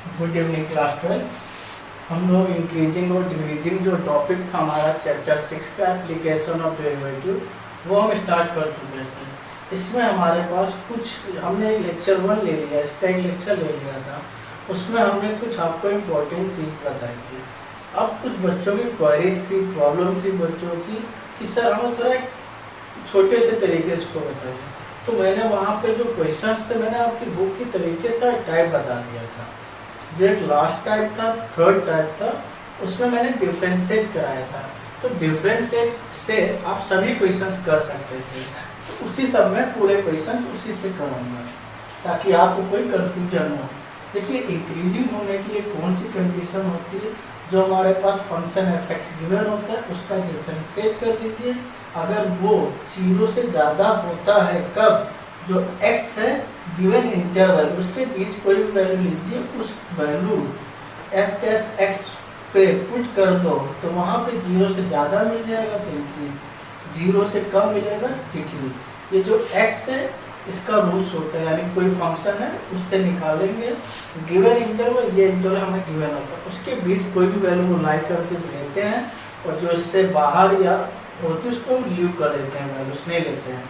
Good evening class 12। हम लोग increasing और डिक्रीजिंग जो टॉपिक था हमारा चैप्टर 6 का एप्लीकेशन ऑफ डेरिवेटिव, वो हम स्टार्ट कर चुके थे। इसमें हमारे पास कुछ हमने लेक्चर 1 ले लिया, इसका एक लेक्चर ले लिया था, उसमें हमने कुछ आपको इम्पोर्टेंट चीज़ बताई थी। अब कुछ बच्चों की क्वेरीज थी, प्रॉब्लम थी बच्चों की कि सर हमें थोड़ा एक छोटे से तरीके से इसको बताइए। तो मैंने वहाँ पे जो क्वेश्चंस थे मैंने आपकी बुक की तरीके से टाइप बता दिया था। जो एक लास्ट टाइप था, थर्ड टाइप था, उसमें मैंने डिफरेंशिएट कराया था। तो डिफरेंशिएट से आप सभी क्वेश्चंस कर सकते थे, तो उसी सब में पूरे क्वेश्चन उसी से करूँगा ताकि आपको कोई कंफ्यूजन हो। देखिए इंक्रीजिंग होने के लिए कौन सी कंडीशन होती है, जो हमारे पास फंक्शन एफ गिवन होता है उसका डिफरेंशिएट कर दीजिए। अगर वो 0 से ज़्यादा होता है, कब, जो x है गिवन इंटरवल उसके बीच कोई भी वैल्यू लीजिए, उस वैल्यू एफ डैश एक्स पे पुट कर दो तो वहाँ पे 0 से ज़्यादा मिल जाएगा तो इंक्रीज, 0 से कम मिलेगा डिक्रीज। ये जो x है इसका रूल्स होता है, यानी कोई फंक्शन है उससे निकालेंगे गिवन इंटरवल, ये इंटरवल हमें गिवन होता है, उसके बीच कोई भी वैल्यू लाई करके लेते हैं और जो इससे बाहर या होती है उसको लीव कर देते हैं, वैल्यूज नहीं लेते हैं।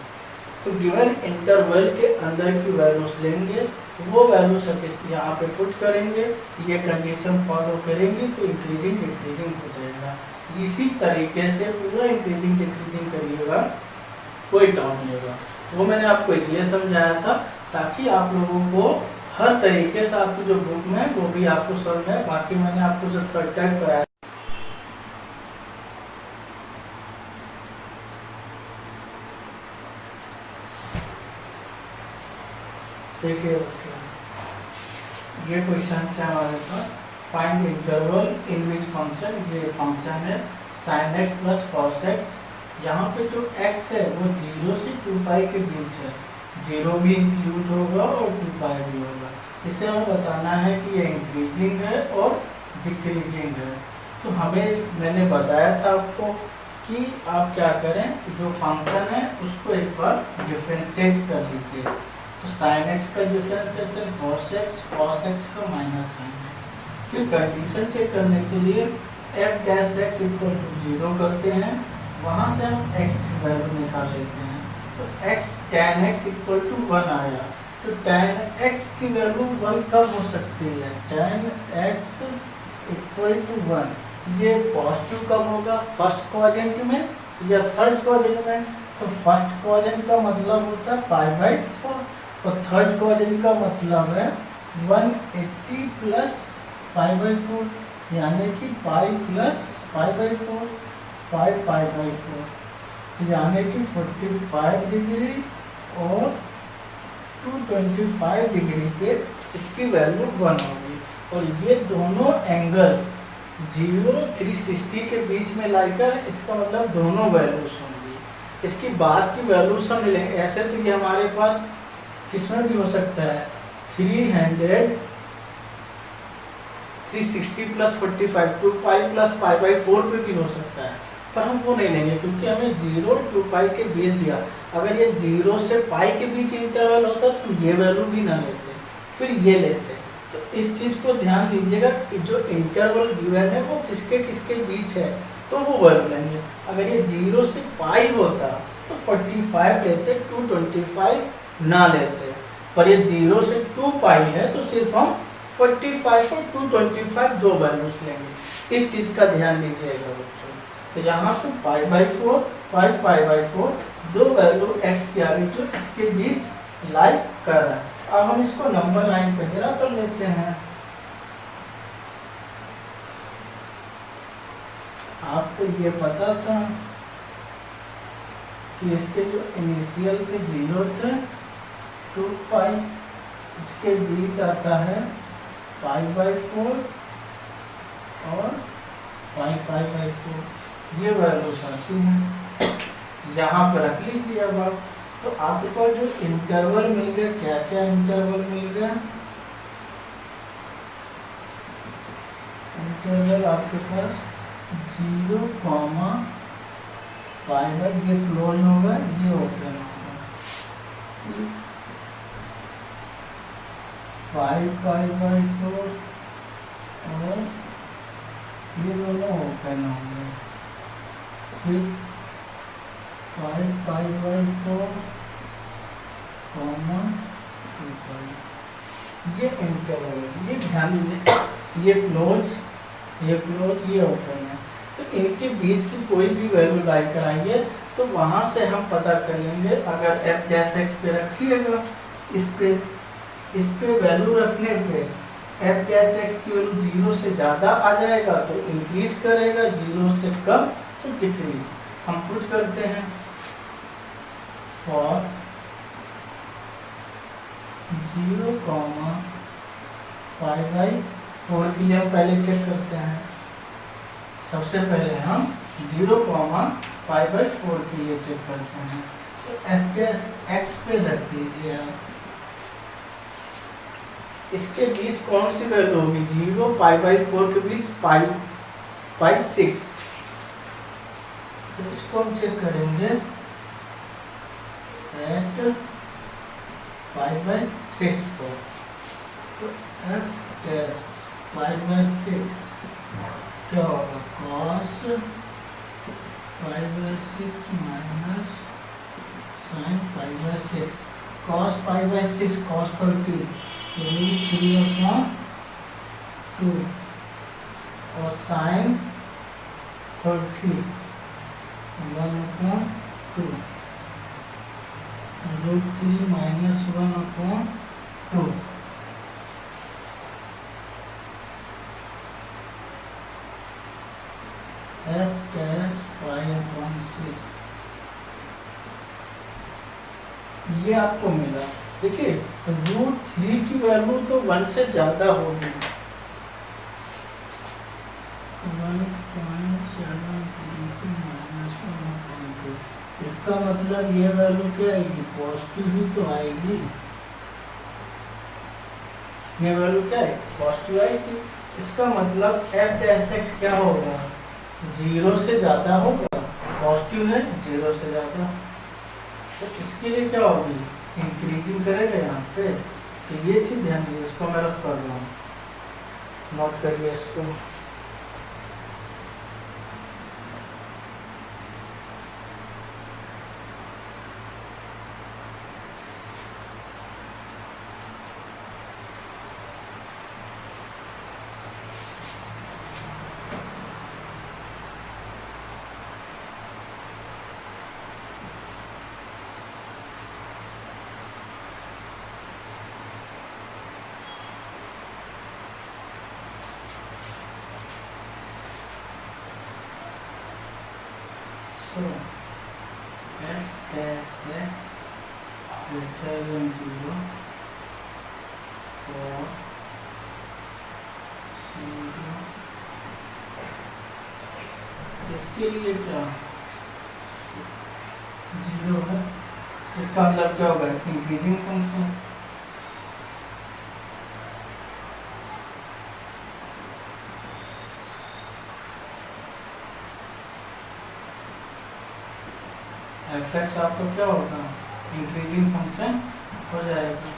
तो गिवन इंटरवल के अंदर की वैल्यूज लेंगे, वो वैल्यूज यहाँ पे पुट करेंगे, ये कंडीशन फॉलो करेंगे तो इंक्रीजिंग डिक्रीजिंग हो जाएगा। इसी तरीके से पूरा इंक्रीजिंग डिक्रीजिंग करिएगा, कोई डाउट नहीं होगा। वो मैंने आपको इसलिए समझाया था ताकि आप लोगों को हर तरीके से आपकी जो बुक में वो भी आपको समझ आए। बाकी मैंने आपको जो थर्ड टाइप कराया देखिए, ये क्वेश्चन है हमारे पास, find interval in which function, ये फंक्शन है sin x plus cos x। यहाँ पे जो x है वो 0 से 2 पाई के बीच है, 0 भी इंक्लूड होगा और 2 पाई भी होगा। इसे हमें बताना है कि ये इंक्रीजिंग है और डिक्रीजिंग है। तो हमें मैंने बताया था आपको कि आप क्या करें, जो फंक्शन है उसको एक बार डिफरेंशिएट कर लीजिए। तो sin x का डिफरेंशिएशन cos x का माइनस साइन है। फिर कंडीशन चेक करने के लिए f dash x equal to 0 करते हैं, वहाँ से हम x वैल्यू निकाल लेते हैं। तो x tan x equal to 1 आया, तो tan x की वैल्यू 1 कब हो सकती है, tan x इक्वल टू 1, ये पॉजिटिव कब होगा, फर्स्ट क्वाड्रेंट में या थर्ड क्वाड्रेंट में। तो फर्स्ट क्वाड्रेंट का मतलब होता है π/4 और थर्ड क्वाड्रेंट का मतलब है 180 प्लस π/4, यानी कि पाई प्लस π/4, 5 π/4, यानी कि 45 डिग्री और 225 डिग्री पे इसकी वैल्यू 1 होगी। और ये दोनों एंगल 0 360 के बीच में लाकर, इसका मतलब दोनों वैल्यूज होंगी। इसकी बाद की वैल्यूज हम लेंगे, ऐसे तो ये हमारे पास किसमें भी हो सकता है, 360 प्लस 45 2 पाई प्लस π/4 पे भी हो सकता है, पर हम वो नहीं लेंगे क्योंकि हमें 0 2 पाई के बीच दिया। अगर ये 0 से पाई के बीच इंटरवल होता तो ये वैल्यू भी ना लेते, फिर ये लेते। तो इस चीज़ को ध्यान दीजिएगा कि जो इंटरवल गिवन है वो किसके किसके बीच है, तो वो वैल्यू लेंगे। अगर ये 0 से पाई होता तो 45 लेते, 225 ना लेते, पर ये 0 से 2 पाई है तो सिर्फ हम 45 और 225 दो वैल्यूज लेंगे। इस चीज़ का ध्यान दीजिएगा बच्चों। तो यहाँ पे π/4 5 π/4 दो वैल्यू x की आ गई जो इसके बीच लाई कर रहा है। अब हम इसको नंबर लाइन पे ड्रा कर लेते हैं। आपको ये पता था कि इसके जो इनिशियल थे 0 थे, 2 पाई, इसके बीच आता है π/4 और 5 π/4, ये वैल्यूज आती हैं। यहाँ पर रख लीजिए। अब आप, तो आपको जो इंटरवल मिल गया, क्या क्या इंटरवल मिल गया, इंटरवल आपके पास 0, π/, ये क्लोज होगा, ये ओपन होगा, 5 π/4 और ये दोनों ओपन होंगे, फिर 5π/4 कॉमन 2π, ये इंटरवल, ये ध्यान दीजिए, ये क्लोज, ये क्लोज, ये ओपन है। तो इनके बीच की कोई भी वैल्यू लाई कराइए तो वहां से हम पता कर लेंगे। अगर f डैश x पे रखिएगा, इस पे वैल्यू रखने पे f डैश x की वैल्यू 0 से ज़्यादा आ जाएगा तो इंक्रीज करेगा, 0 से कम तो डिक्रीज। हम पुट करते हैं फॉर 0, π/4 के लिए हम पहले चेक करते हैं। सबसे पहले हम 0, π/4 के लिए चेक करते हैं। तो f डैश x पे रख दीजिए आप, इसके बीच कौन सी वैल्यू होगी, 0, π/4 के बीच π/6, तो इसको हम चेक करेंगे एट π/6 पर। तो f डैश π/6 क्या होगा, cos π/6 minus sin π/6, cos π/6 cos 30 √3/2 और sin 30 1/2, √3 माइनस 1/2। f डैश π/6 ये आपको मिला। देखिए √3 की वैल्यू तो 1 से ज्यादा होगी, 1.7 इसका मतलब ये वैल्यू क्या आएगी, पॉजिटिव ही तो आएगी। ये वैल्यू क्या है, पॉजिटिव आएगी। इसका मतलब f डैश x क्या होगा, 0 से ज़्यादा होगा, पॉजिटिव है 0 से ज़्यादा, तो इसके लिए क्या होगी, इंक्रीजिंग करेगा यहाँ पे। तो ये चीज़ ध्यान दीजिए, इसको मैं रख कर रहा हूँ, नोट करिए इसको। So f dash x greater than 0 for 0, इसके लिए क्या 0 है, इसका मतलब क्या होगा, इंक्रीजिंग फंक्शन। एफ एक्स आपको क्या होगा, इंक्रीजिंग फंक्शन हो जाएगा।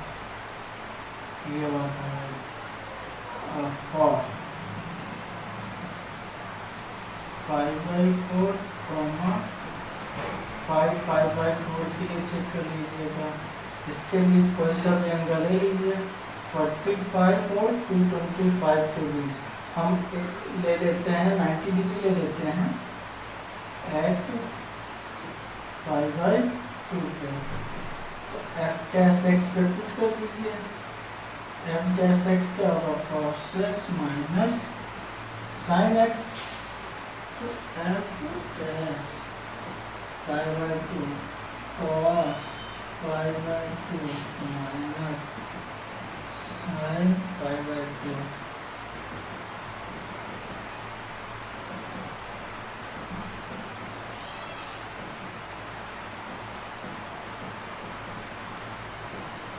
ये बात है फॉर 5/4 5 π/4 के लिए चेक कर लीजिएगा। इसके बीच कोई सा भी एंगल ले लीजिए, 45 और 225 के बीच हम ले लेते हैं 90 डिग्री ले लेते हैं एट π/2 पे। तो f डैश x पे पुट कर दीजिए, f डैश x क्या होगा, cos x minus sin x, तो f dash π/2 cos π/2 minus sin π/2।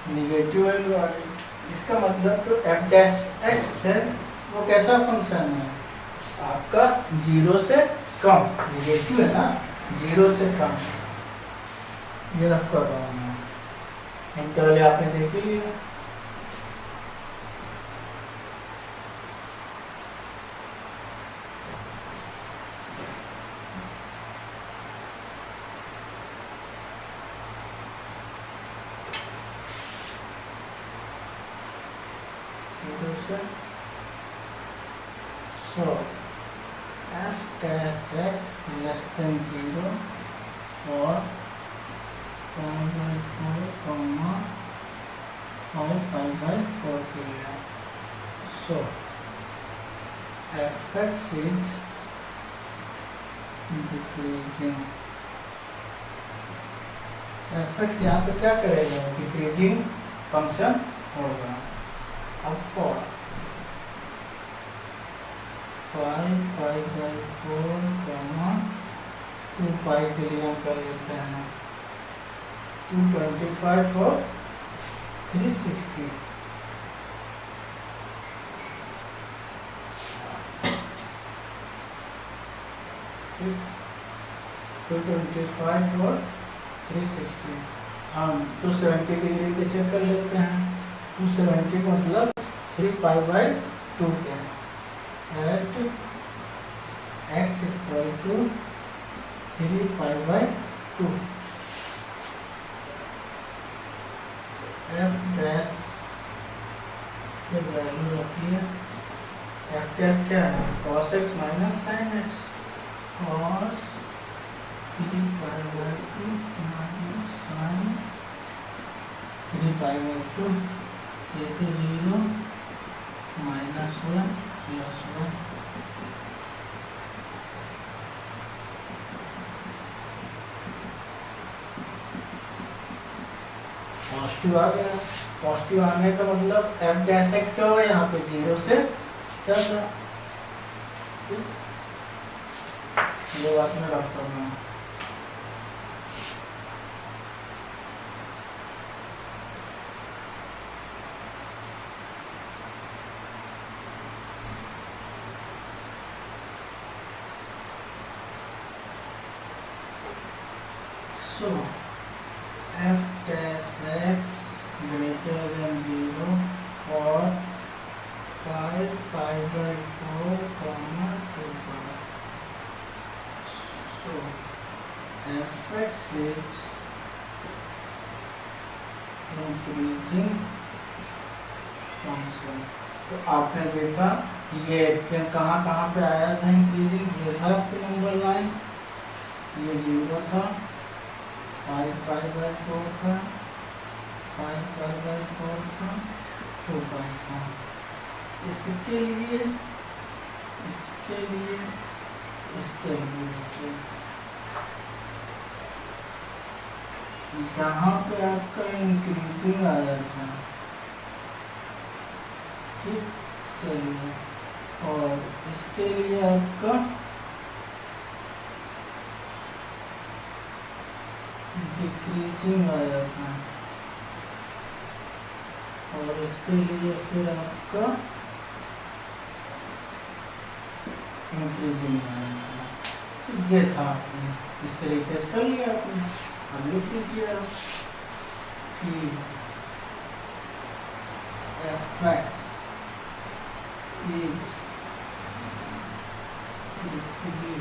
Negative value आ गई, इसका मतलब जो f डैश x है वो कैसा फंक्शन है आपका, 0 से कम, निगेटिव है ना, 0 से कम। ये रफ कर रहा हूँ मैं, इंटरवल आपने देख लिया। substitution. So f dash x less than 0 for 5/4 comma 5/4 के लिए. So fx is decreasing. fx यहाँ पे क्या करेगा, डिक्रीजिंग फंक्शन होगा. अब फॉर 5/4 कॉमा 2 के लिए हम कर लेते हैं 225 और 360. ठीक, 225 और 360. हम 270 डिग्री पे चेक कर लेते हैं. 270 मतलब 3π/2 के at x equal to 3π/2. f dash की वैल्यू रखिए. f डैश क्या है, cos x minus sin x. cos 3π/2 minus sin 3π/2. ये तो 0 -1 +1. पॉजिटिव आ गया. पॉजिटिव आने का मतलब f डैश x क्या होगा, यहाँ पे 0 से ज़्यादा. ये बात मैं रख रहा हूँ. So f dash x greater than 0 for 5π/4 comma 2π. So fx is increasing function. तो आपने देखा ये कहाँ पे आया था इंक्रीजिंग. ये था आपके नंबर लाइन, ये 0 था, 5π/4 था, 5π/4 था, 2π था. इसके लिए यहाँ पे आपका इंक्रीजिंग आया था. ठीक, इसके लिए. और इसके लिए आपका डिक्रीजिंग आया था. और इसके लिए फिर आपका इंक्रीजिंग आया था. तो ये था, इस तरीके से कर लिया आपने. अब लिख लीजिए आप कि fx is strictly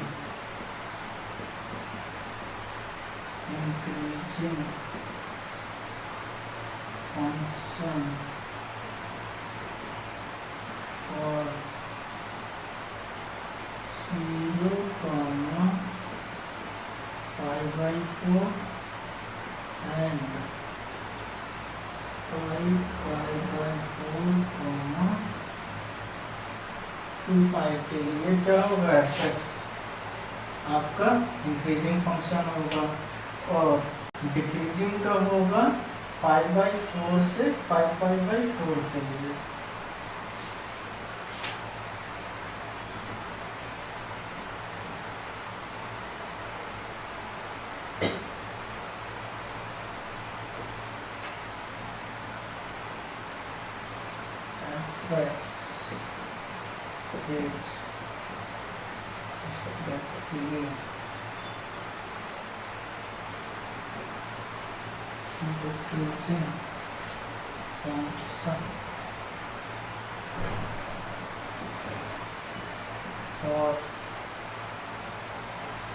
increasing function for 0, 5/4 and 5π/4, 2π के लिए क्या होगा, fx आपका इंक्रीजिंग फंक्शन होगा. और डिक्रीजिंग का होगा 5/4 से 5π/4 के लिए. fx decreasing function for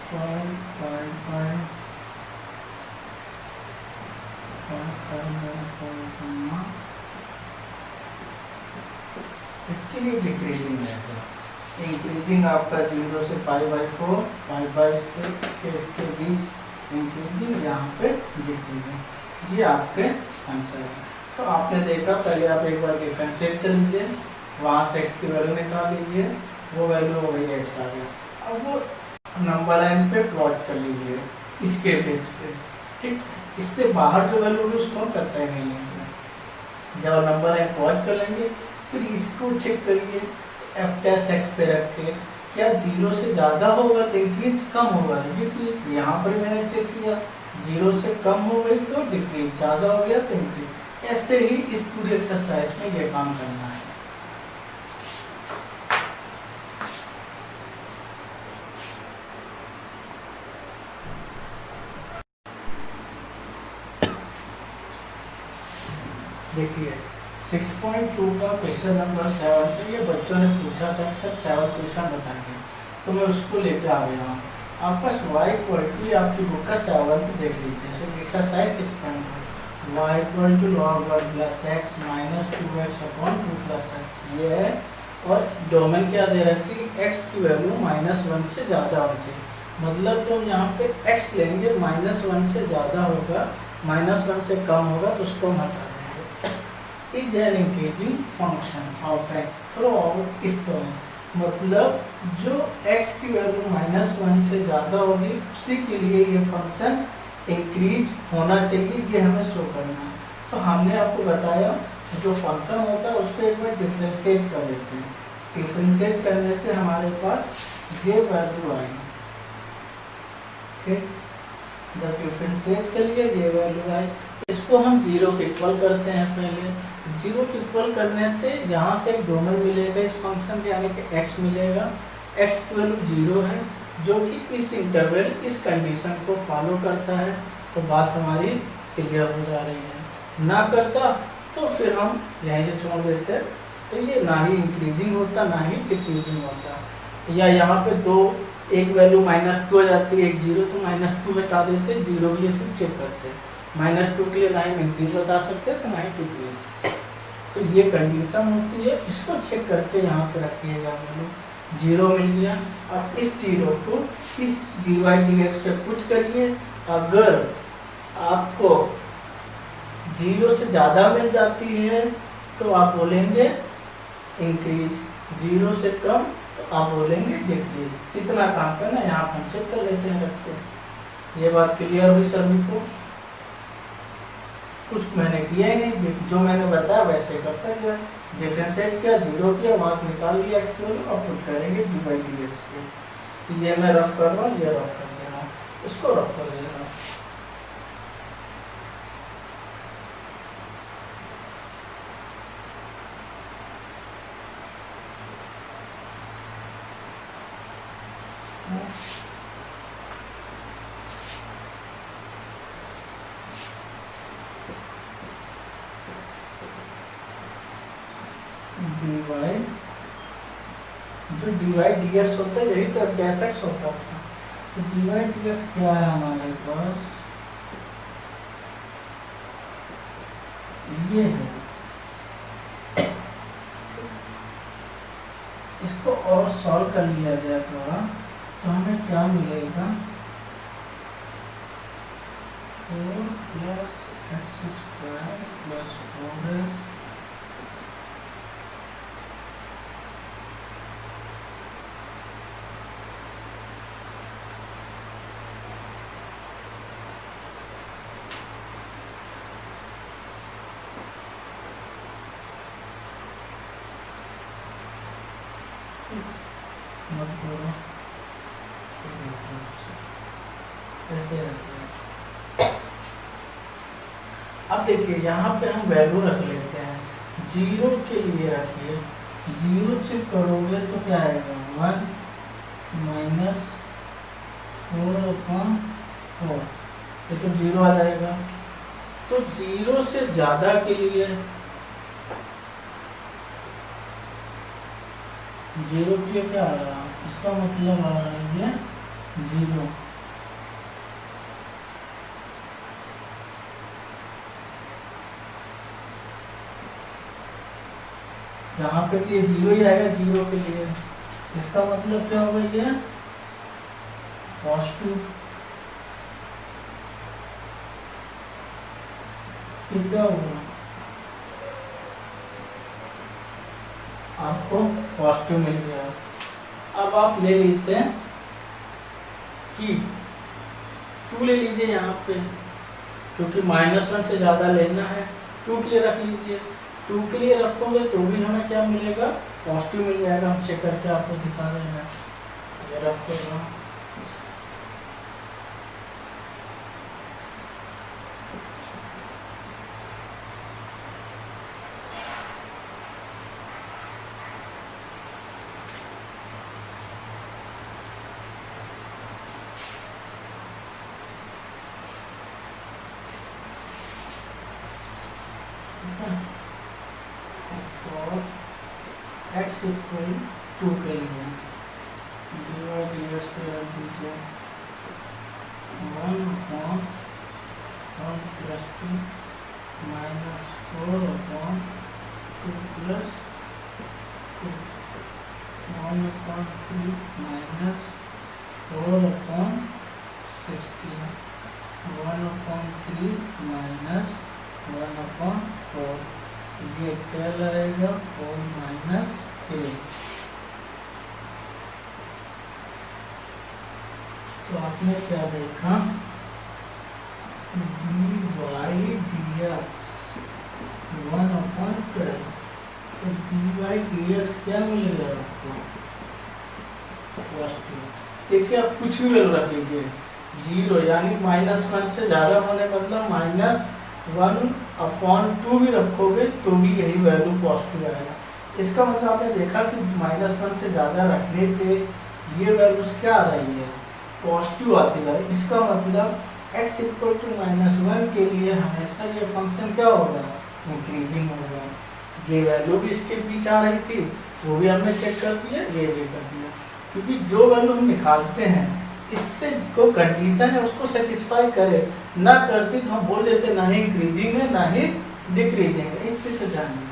5π/4 इसके लिए डिक्रीजिंग रहेगा। इंक्रीजिंग आपका 0 से π/4, π/6 इसके बीच इंक्रीजिंग, यहाँ पे डिक्रीजिंग। ये आपके आंसर है। तो आपने देखा, पहले आप एक बार डिफरेंशिएट कर लीजिए, वहाँ से x की वैल्यू निकाल लीजिए, वो वैल्यू हो गई x आ गया। अब वो नंबर लाइन पे प्लॉट कर लीजिए इसके बेस पे, ठीक। इससे बाहर जो वैल्यू होगी उसको हम करता ही नहीं लेंगे। जब नंबर लाइन प्लॉट कर लेंगे, फिर इसको चेक करिए f' पे रख के, क्या 0 से ज़्यादा होगा तो इंक्रीज, कम होगा तो डिक्रीज। यहाँ पर मैंने चेक किया 0 से कम हो गई तो डिक्रीज, ज़्यादा हो गया तो इंक्रीज। ऐसे ही इस पूरे एक्सरसाइज में ये काम करना है। देखिए 6.2 का क्वेश्चन नंबर 7 है, ये बच्चों ने पूछा था सर 7 क्वेश्चन बताएंगे, तो मैं उसको लेकर आ गया हूँ। आपका y इक्वल आपकी बुक का 7 देख लीजिए, exercise 6.2, y equal to log 1 plus x minus 2x upon 2 plus x, ये है। और डोमेन क्या दे रहा है कि x की वैल्यू -1 से ज़्यादा होनी चाहिए, मतलब जो हम यहाँ पे x लेंगे -1 से ज़्यादा होगा, -1 से कम होगा तो उसको हम हटा देंगे। Is an increasing function of x through out इस डोमेन, मतलब जो x की वैल्यू -1 से ज़्यादा होगी उसी के लिए ये फंक्शन इंक्रीज होना चाहिए, ये हमें शो करना है। तो हमने आपको बताया जो फंक्शन होता है उसको एक बार डिफ्रेंशिएट कर लेते हैं। डिफ्रेंशिएट करने से हमारे पास ये वैल्यू आएगी, ठीक। जब डिफ्रेंशिएट कर लिए ये वैल्यू आए, इसको हम 0 के इक्वल करते हैं। पहले 0 के इक्वल करने से यहाँ से एक डोमेन मिलेगा इस फंक्शन के, यानी कि x मिलेगा। x की वैल्यू 0 है, जो कि इस इंटरवल, इस कंडीशन को फॉलो करता है, तो बात हमारी क्लियर हो जा रही है। ना करता तो फिर हम यहीं से छोड़ देते, तो ये ना ही इंक्रीजिंग होता ना ही डिक्रीजिंग होता। या यहाँ पे दो, एक वैल्यू -2 हो जाती है, एक 0, तो -2 हटा देते, 0 के लिए सिर्फ चेक करते, -2 के लिए ना ही इंक्रीज बता सकते तो ना ही डिक्रीज। तो ये कंडीशन होती है, इसको चेक करके यहाँ पे रखिएगा। वैल्यू 0 मिल गया। अब इस 0 को इस dy/dx पे पुट करिए। अगर आपको 0 से ज़्यादा मिल जाती है तो आप बोलेंगे इंक्रीज, 0 से कम तो आप बोलेंगे डिक्रीज। इतना काम करना, यहाँ हम चेक कर लेते हैं, रखते हैं। ये बात क्लियर हुई सभी को? कुछ मैंने किया ही नहीं, जो मैंने बताया वैसे करता गया। डिफरेंशिएट किया, 0 किया, वहाँ से निकाल लिया x को और पुट करेंगे dy/dx को। तो ये मैं रफ कर रहा हूँ, ये रफ कर दे रहा हूँ, इसको रफ कर दे रहा हूँ। जो dy/dx होता है यही तो f' होता था। तो dy/dx क्या है हमारे पास, ये है। इसको और सॉल्व कर लिया जाए थोड़ा, तो हमें क्या मिलेगा, 4 + x² + 4x मत करो ऐसे। अब देखिए यहाँ पे हम वैल्यू रख लेते हैं, 0 के लिए रखिए, 0 चेक करोगे तो क्या आएगा, 1 - 4/4, ये तो 0 आ जाएगा। तो 0 से ज़्यादा के लिए 0 के लिए क्या आ रहा है, इसका मतलब आ रहा है ये 0। यहाँ पे तो ये 0 ही आएगा 0 के लिए। इसका मतलब क्या होगा, ये पॉजिटिव, क्या होगा, आपको पॉजिटिव मिल गया। अब आप ले लेते हैं कि 2 ले लीजिए यहाँ पे, क्योंकि -1 से ज़्यादा लेना है। 2 के लिए रख लीजिए। 2 के लिए रखोगे तो भी हमें क्या मिलेगा, पॉजिटिव मिल जाएगा। हम चेक करके आपको दिखा देंगे। ये रखो ना, x इक्वल 2 के लिए dx पे रख दीजिए 1/1 + 2 -4/2 + 2 1/3 - 4/16 1/3 - 1/4, ये क्या लगेगा 4 - 3। तो आपने क्या देखा, dy dx 1/12, तो dy dx क्या मिलेगा आपको, पॉजिटिव। देखिए आप कुछ भी वैल्यू रख लीजिए, 0 यानी -1 से ज़्यादा होने मतलब -1/2 भी रखोगे तो भी यही वैल्यू पॉजिटिव आएगा। इसका मतलब आपने देखा कि -1 से ज़्यादा रखने पे ये वैल्यूज क्या आ रही है, पॉजिटिव आती है। इसका मतलब x = -1 के लिए हमेशा ये फंक्शन क्या होगा, इंक्रीजिंग होगा। ये वैल्यू भी इसके बीच आ रही थी, वो भी हमने चेक कर दिया, ये भी कर दिया। क्योंकि जो वैल्यू हम निकालते हैं इससे जो कंडीशन है उसको सेटिस्फाई करे, ना करती तो हम बोल देते ना ही इंक्रीजिंग है ना ही डिक्रीजिंग है। इस चीज से ध्यान दीजिएगा।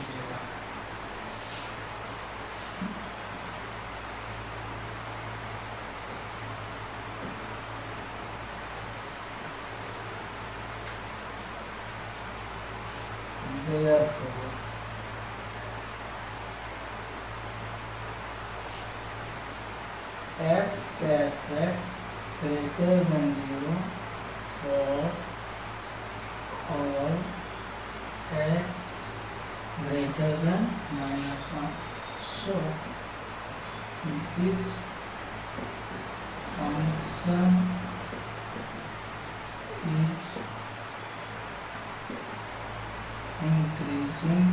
f dash x greater than 0 for all x greater than -1. So this function is increasing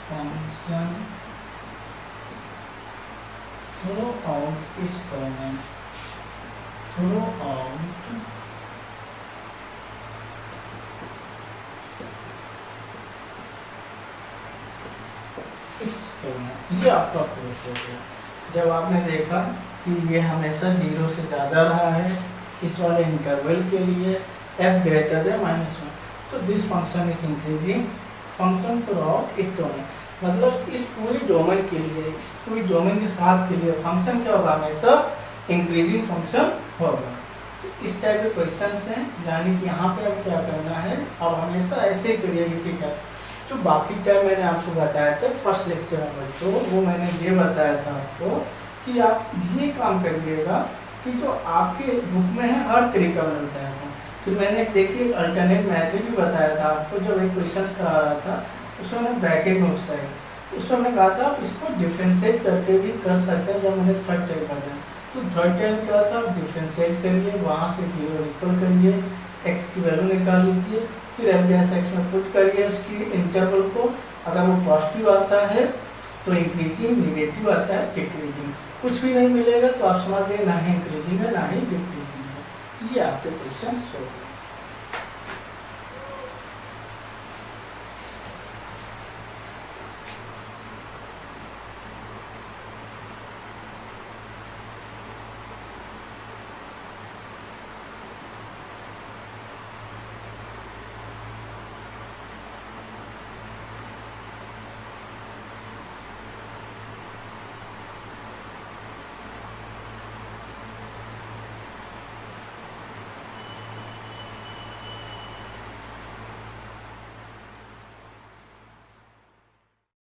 function throughout its domain, throughout its domain। ये आपका प्रूफ हो गया। जब आपने देखा कि ये हमेशा 0 से ज़्यादा रहा है इस वाले इंटरवल के लिए f greater than -1, तो this function is increasing function throughout इस डोमेन। मतलब इस पूरी डोमेन के लिए, इस पूरी डोमेन के साथ के लिए फंक्शन क्या होगा, हमेशा इंक्रीजिंग फंक्शन होगा। तो इस टाइप के क्वेश्चन हैं, यानी कि यहाँ पे अब क्या करना है, अब हमेशा ऐसे करिए इसी टाइप। जो बाकी टाइप मैंने आपको बताया था फर्स्ट लेक्चर में, तो वो मैंने ये बताया था आपको कि आप ये काम करिएगा कि जो आपके बुक में है हर तरीका में बताया था। फिर मैंने देखिए अल्टरनेट मैथड भी बताया था आपको, जब एक क्वेश्चन करा रहा था उसमें मैंने ब्रैकेट में उसमें मैंने कहा था आप इसको डिफ्रेंशिएट करके भी कर सकते हैं। जब मैंने थर्ड टाइप बताया तो थर्ड टाइप क्या था, डिफ्रेंशिएट करिए, वहाँ से 0 इक्वल करिए, x की वैल्यू निकाल लीजिए, फिर f डैश x में पुट करिए उसकी इंटरवल को। अगर वो पॉजिटिव आता है तो इंक्रीजिंग, निगेटिव आता है डिक्रीजिंग। कुछ भी नहीं मिलेगा तो आप समझ जाइए ना ही इंक्रीजिंग है ना ही डिक्रीजिंग है। ये आपके क्वेश्चन हो गए।